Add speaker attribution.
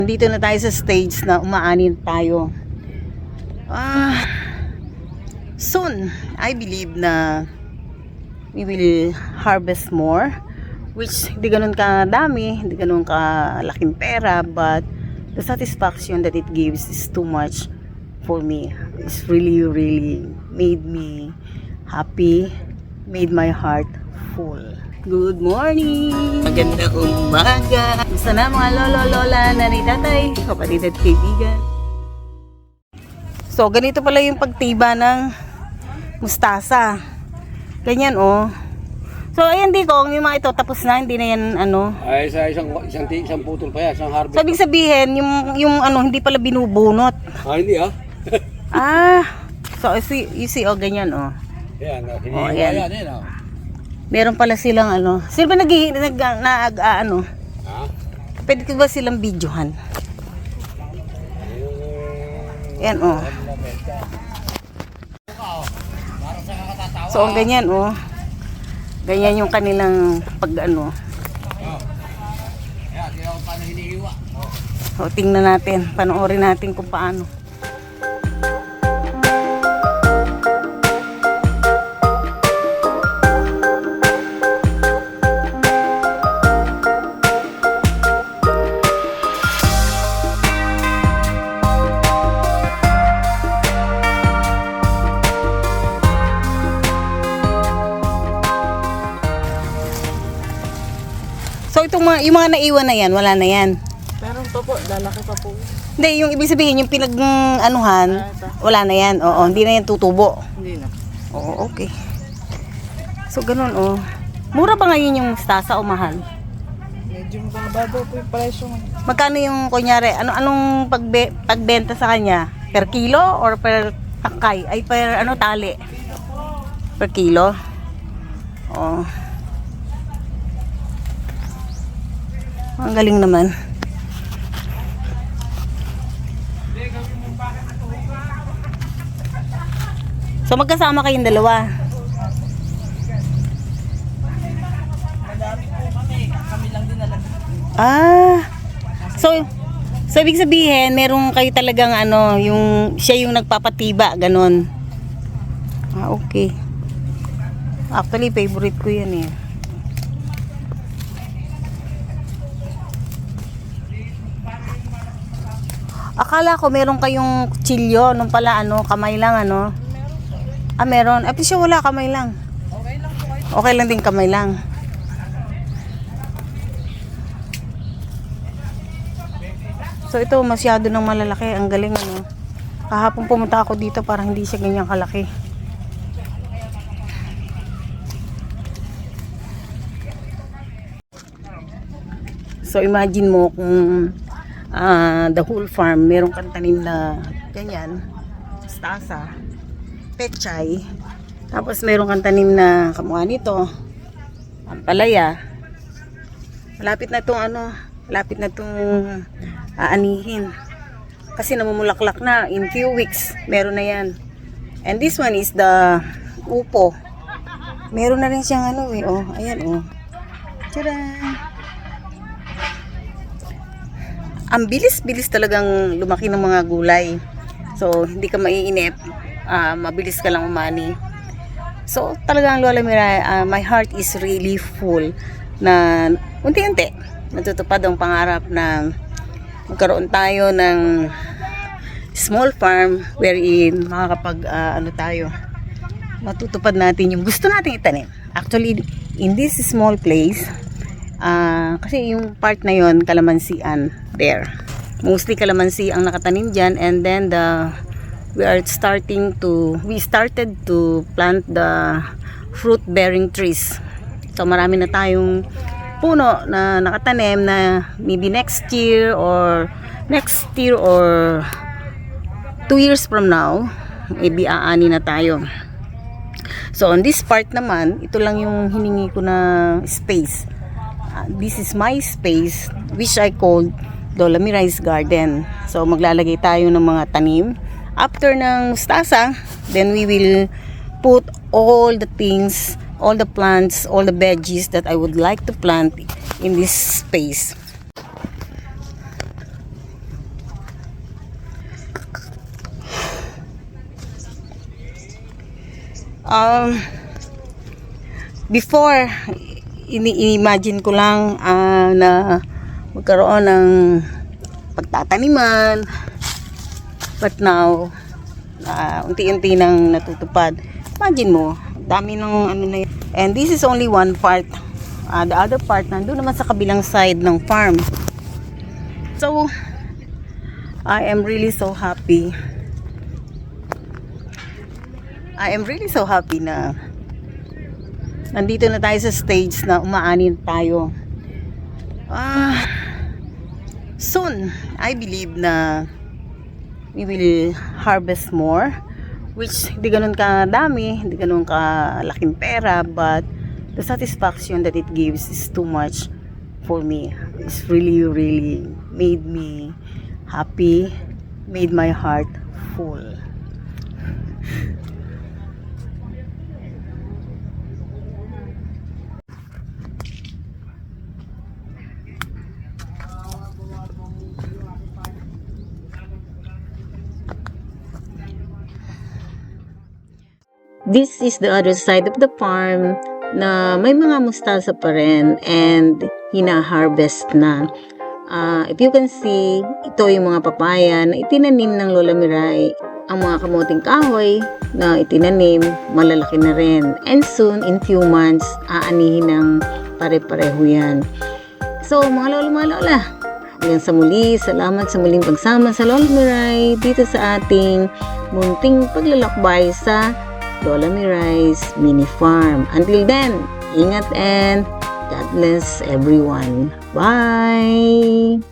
Speaker 1: Dito na tayo sa stage na umaanin tayo. Soon, I believe na we will harvest more, which hindi ganun kadami, hindi ganun kalaking pera, but the satisfaction that it gives is too much for me. It's really, really made me happy, made my heart full. Good morning! Magandang umaga! Gusto na mga lolo, lola, nanay, tatay, kapatid at kaibigan. So, ganito pala yung pagtiba ng mustasa. Ganyan, oh. So, ayan di ko, yung mga ito, tapos na, hindi na yan, ano.
Speaker 2: Ay, isang putol pa yan, isang harvest.
Speaker 1: So, ibig sabihin, yung ano, hindi pala binubunot.
Speaker 2: Hindi
Speaker 1: So, you see, oh, ganyan, oh.
Speaker 2: Yan,
Speaker 1: Oh, ayan.
Speaker 2: yan, oh.
Speaker 1: Meron pala silang, ano. Sino ba ano?
Speaker 2: Ha?
Speaker 1: Pwede ko ba silang videohan? Yan, oh. So, ang ganyan, oh. Ganyan yung kanilang pag-ano.
Speaker 2: Yan, hindi ako paano hinihiwa.
Speaker 1: So, tingnan natin. Panoorin natin kung paano. So, yung mga naiwan na yan, wala na yan.
Speaker 3: Meron pa po, lalaki pa po.
Speaker 1: Hindi, yung ibig sabihin, yung pinag-anuhan, wala na yan. Oo, hindi na yan tutubo.
Speaker 3: Hindi na.
Speaker 1: Oo, okay. So, ganun, oh. Mura ba ngayon yung mustasa o mahal?
Speaker 3: Medyo mababa po yung presyo.
Speaker 1: Magkano yung, kunyari, anong pagbenta sa kanya? Per kilo or per tangkay? Ay, per tali? Per kilo? Oo. Ang galing naman. So magkasama kayong dalawa.
Speaker 3: Kami lang din nalang.
Speaker 1: So ibig sabihin, meron kayo talagang yung siya yung nagpapatiba, ganon. Okay. Actually, favorite ko yan eh. Akala ko meron kayong kutsilyo, nung pala kamay lang meron. Eh, siya wala, kamay lang.
Speaker 3: Okay lang po kayo.
Speaker 1: Okay lang din kamay lang. So ito masyado nang malalaki, ang galing Kahapon pumunta ako dito, parang hindi siya ganyan kalaki. So imagine mo kung the whole farm, meron kang tanim na ganyan, mustasa, pechay, tapos meron kang tanim na kamukha nito, ampalaya. Malapit na itong aanihin. Kasi namumulaklak na, in few weeks, meron na yan. And this one is the upo. Meron na rin siyang ayan Tcharam! Ang bilis-bilis talagang lumaki ng mga gulay. So, hindi ka maiinip. Mabilis ka lang umani. So, talagang Lola Miray, my heart is really full na unti-unti natutupad ang pangarap na magkaroon tayo ng small farm wherein makakapag matutupad natin yung gusto nating itanim. Actually, in this small place, kasi yung part na yon kalamansian there. Mostly kalamansi ang nakatanim dyan, and then we started to plant the fruit bearing trees. So marami na tayong puno na nakatanim na maybe next year or 2 years from now, maybe aani na tayo. So on this part naman, ito lang yung hiningi ko na space. This is my space, which I called Lola Miray's Garden. So maglalagay tayo ng mga tanim. After ng mustasa, then we will put all the things, all the plants, all the veggies that I would like to plant in this space. Before, ini-imagine ko lang na magkaroon ng pagtataniman. But now, unti-unti nang natutupad. Imagine mo, dami ng ano na yun. And this is only one part. The other part, nandun naman sa kabilang side ng farm. So, I am really so happy. I am really so happy na nandito na tayo sa stage na umaanin tayo. Soon, I believe na we will harvest more, which hindi ganun kadami, hindi ganun kalaking pera, but the satisfaction that it gives is too much for me. It's really, really made me happy, made my heart full. This is the other side of the farm na may mga mustasa pa rin and hina-harvest na. If you can see, ito yung mga papaya na itinanim ng Lola Miray. Ang mga kamuting kahoy na itinanim, malalaki na rin. And soon, in few months, aanihin ng pare-pareho yan. So, mga lola, hanggang sa muli, salamat sa muling pagsama sa Lola Miray dito sa ating munting paglalakbay sa Lola Miray's Mini Farm. Until then, ingat and God bless everyone. Bye!